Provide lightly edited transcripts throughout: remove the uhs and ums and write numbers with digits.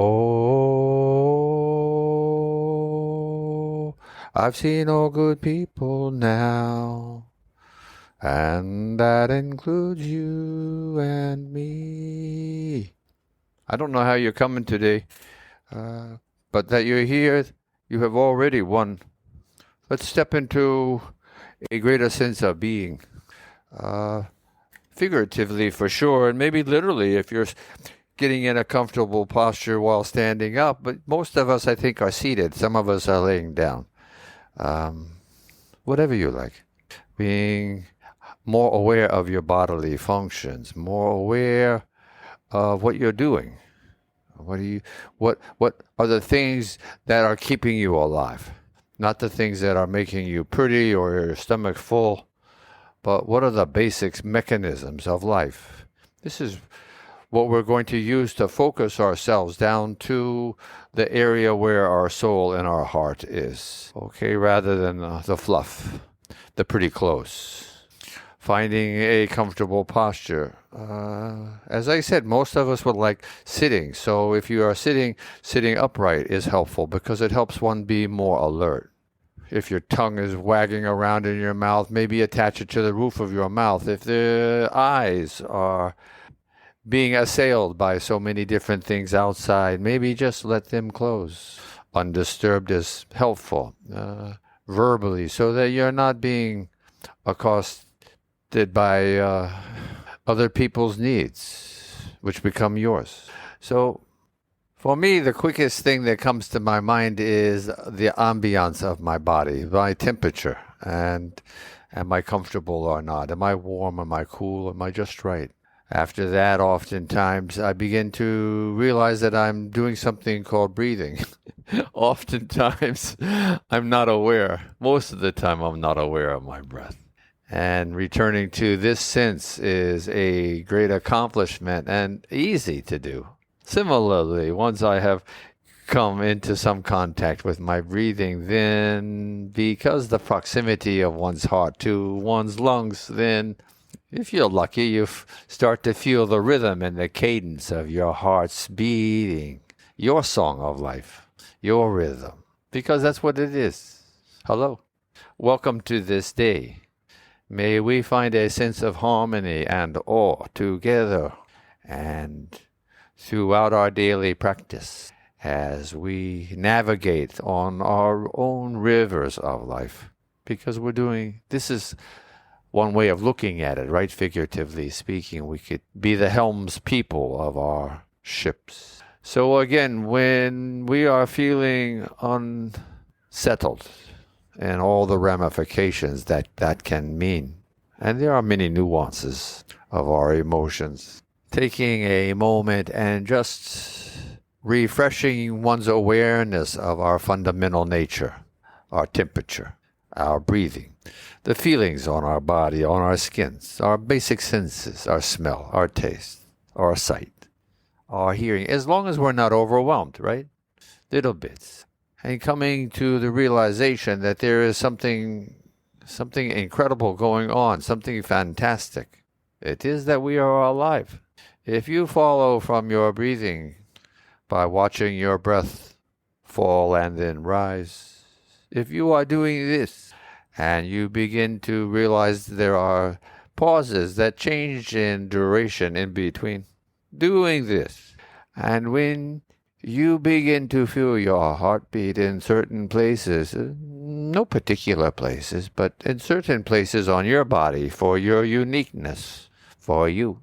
Oh, I've seen all good people now, and that includes you and me. I don't know how you're coming today, but that you're here, you have already won. Let's step into a greater sense of being. Figuratively, for sure, and maybe literally if you're getting in a comfortable posture while standing up. But most of us, I think, are seated. Some of us are laying down. Whatever you like. Being more aware of your bodily functions, more aware of what you're doing. What are the things that are keeping you alive? Not the things that are making you pretty or your stomach full, but what are the basic mechanisms of life? This is what we're going to use to focus ourselves down to the area where our soul and our heart is. Okay, rather than the fluff, the pretty close. Finding a comfortable posture. As I said, most of us would like sitting. So if you are sitting upright is helpful because it helps one be more alert. If your tongue is wagging around in your mouth, maybe attach it to the roof of your mouth. If the eyes are being assailed by so many different things outside, maybe just let them close. Undisturbed is helpful, verbally, so that you're not being accosted by other people's needs, which become yours. So for me, the quickest thing that comes to my mind is the ambiance of my body, my temperature, and am I comfortable or not? Am I warm? Am I cool? Am I just right? After that, oftentimes, I begin to realize that I'm doing something called breathing. Oftentimes, I'm not aware. Most of the time, I'm not aware of my breath. And returning to this sense is a great accomplishment and easy to do. Similarly, once I have come into some contact with my breathing, then because the proximity of one's heart to one's lungs, then if you're lucky, you start to feel the rhythm and the cadence of your heart's beating, your song of life, your rhythm, because that's what it is. Hello. Welcome to this day. May we find a sense of harmony and awe together and throughout our daily practice as we navigate on our own rivers of life. Because this is one way of looking at it, right? Figuratively speaking, we could be the helms people of our ships. So again, when we are feeling unsettled and all the ramifications that can mean, and there are many nuances of our emotions, taking a moment and just refreshing one's awareness of our fundamental nature, our temperature, our breathing, the feelings on our body, on our skins, our basic senses, our smell, our taste, our sight, our hearing, as long as we're not overwhelmed, right? Little bits. And coming to the realization that there is something incredible going on, something fantastic. It is that we are alive. If you follow from your breathing by watching your breath fall and then rise, if you are doing this and you begin to realize there are pauses that change in duration in between, doing this, and when you begin to feel your heartbeat in certain places, no particular places, but in certain places on your body for your uniqueness, for you,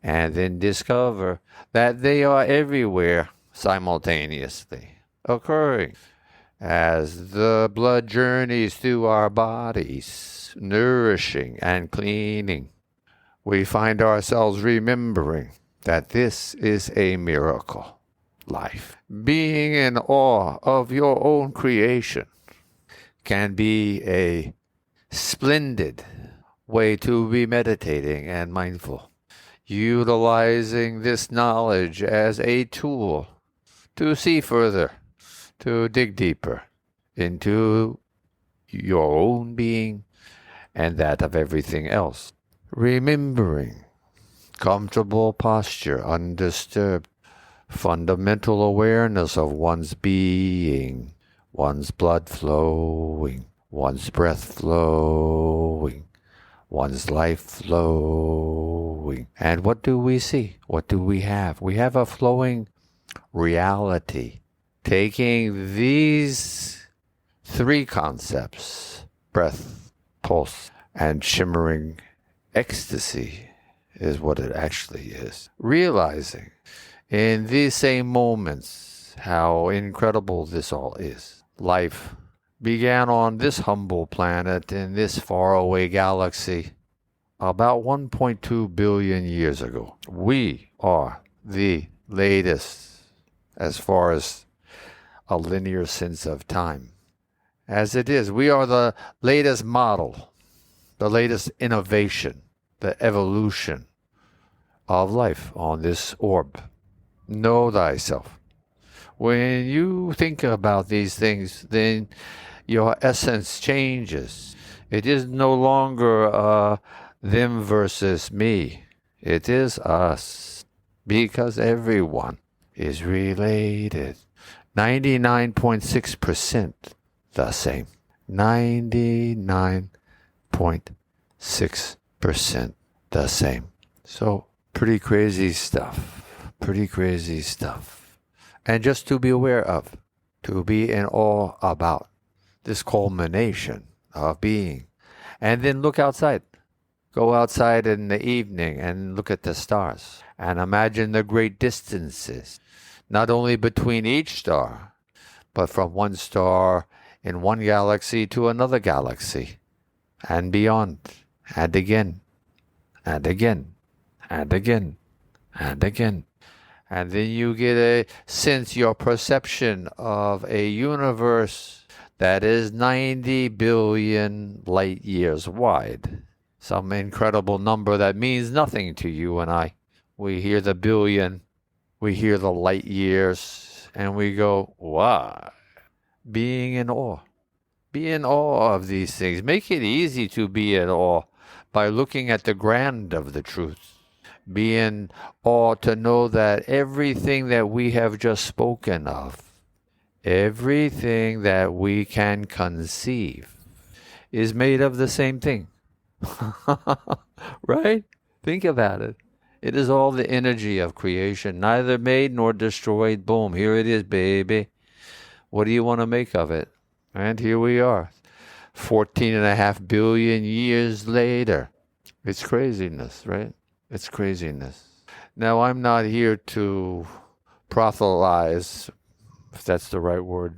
and then discover that they are everywhere simultaneously occurring as the blood journeys through our bodies, nourishing and cleaning. We find ourselves remembering that this is a miracle. Life. Being in awe of your own creation can be a splendid way to be meditating and mindful, utilizing this knowledge as a tool to see further, to dig deeper into your own being and that of everything else. Remembering comfortable posture, undisturbed, fundamental awareness of one's being, one's blood flowing, one's breath flowing, one's life flowing. And what do we see? What do we have? We have a flowing reality. Taking these three concepts, breath, pulse, and shimmering ecstasy is what it actually is. Realizing in these same moments how incredible this all is. Life began on this humble planet in this faraway galaxy about 1.2 billion years ago. We are the latest as far as a linear sense of time. As it is, we are the latest model, the latest innovation, the evolution of life on this orb. Know thyself. When you think about these things, then your essence changes. It is no longer them versus me. It is us, because everyone is related. 99.6% the same. 99.6% the same. So, pretty crazy stuff. Pretty crazy stuff. And just to be aware of, to be in awe about this culmination of being. And then look outside. Go outside in the evening and look at the stars. And imagine the great distances, not only between each star, but from one star in one galaxy to another galaxy, and beyond, and again, and again, and again, and again. And then you get a sense, your perception of a universe that is 90 billion light years wide. Some incredible number that means nothing to you and I. We hear the billion, we hear the light years, and we go, wow. Being in awe. Be in awe of these things. Make it easy to be in awe by looking at the grand of the truth. Be in awe to know that everything that we have just spoken of, everything that we can conceive, is made of the same thing. Right? Think about it. It is all the energy of creation, neither made nor destroyed. Boom, here it is, baby. What do you want to make of it? And here we are, 14.5 billion years later. It's craziness, right? It's craziness. Now, I'm not here to proselytize, if that's the right word,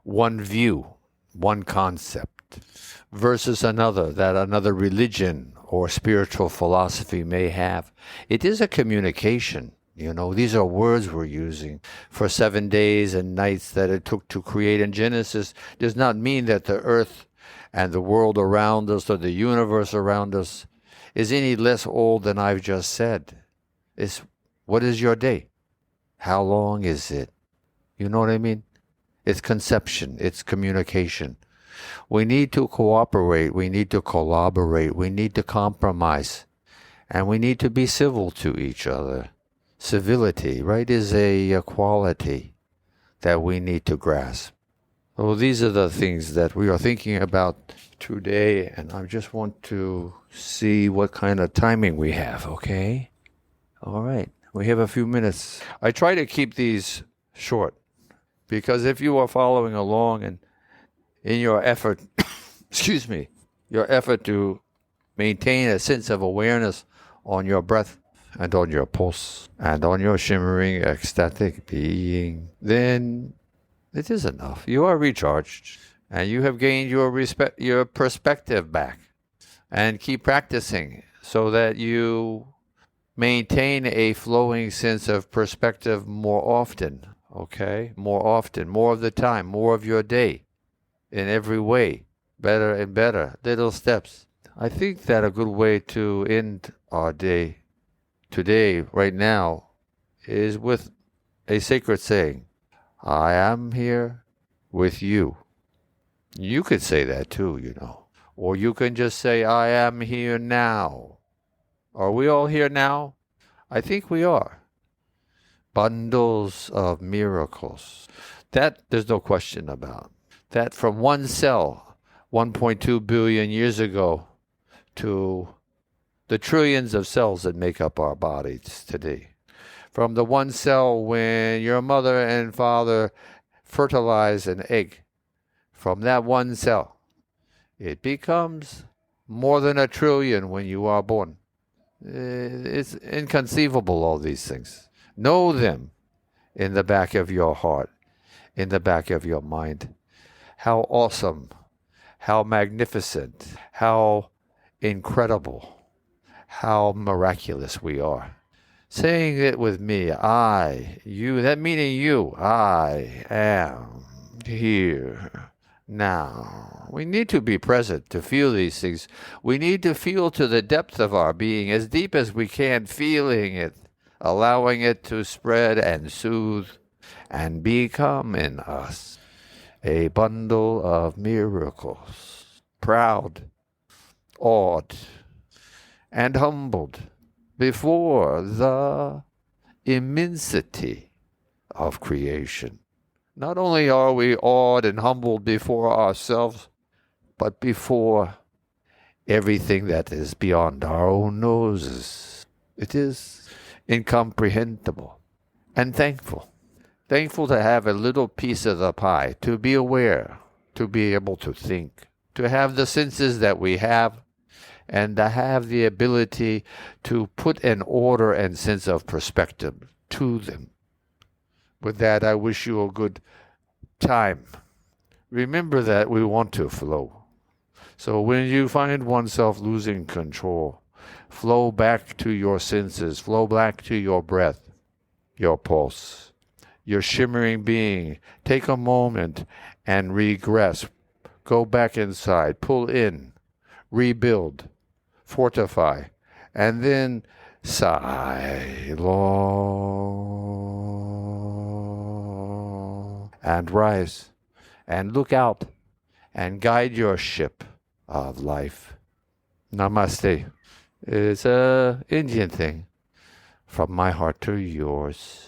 one view, one concept versus another, that another religion or spiritual philosophy may have. It is a communication. You know, these are words we're using. For 7 days and nights that it took to create in Genesis does not mean that the earth and the world around us or the universe around us is any less old than I've just said. It's, what is your day? How long is it? You know what I mean? It's conception. It's communication. We need to cooperate. We need to collaborate. We need to compromise. And we need to be civil to each other. Civility, right, is a quality that we need to grasp. So these are the things that we are thinking about today, and I just want to see what kind of timing we have, okay? All right, we have a few minutes. I try to keep these short, because if you are following along and in your effort, excuse me, your effort to maintain a sense of awareness on your breath, and on your pulse, and on your shimmering ecstatic being, then it is enough. You are recharged, and you have gained your perspective back. And keep practicing so that you maintain a flowing sense of perspective more often, okay? More often, more of the time, more of your day, in every way, better and better, little steps. I think that a good way to end our day today, right now, is with a sacred saying. I am here with you. You could say that too, you know. Or you can just say, I am here now. Are we all here now? I think we are. bundles of miracles. That there's no question about. That from one cell 1.2 billion years ago to the trillions of cells that make up our bodies today. From the one cell when your mother and father fertilize an egg, from that one cell, it becomes more than a trillion when you are born. It's inconceivable, all these things. Know them in the back of your heart, in the back of your mind. How awesome, how magnificent, how incredible, how miraculous we are. Saying it with me, I, you, that meaning you, I am here now. We need to be present to feel these things. We need to feel to the depth of our being, as deep as we can, feeling it, allowing it to spread and soothe and become in us a bundle of miracles, proud, awed, and humbled before the immensity of creation. Not only are we awed and humbled before ourselves, but before everything that is beyond our own noses. It is incomprehensible and thankful. Thankful to have a little piece of the pie, to be aware, to be able to think, to have the senses that we have, and to have the ability to put an order and sense of perspective to them. With that, I wish you a good time. Remember that we want to flow. So when you find oneself losing control, flow back to your senses, flow back to your breath, your pulse, your shimmering being. Take a moment and regress. Go back inside, pull in, rebuild, fortify, and then sigh long and rise and look out and guide your ship of life. Namaste. It's a Indian thing from my heart to yours.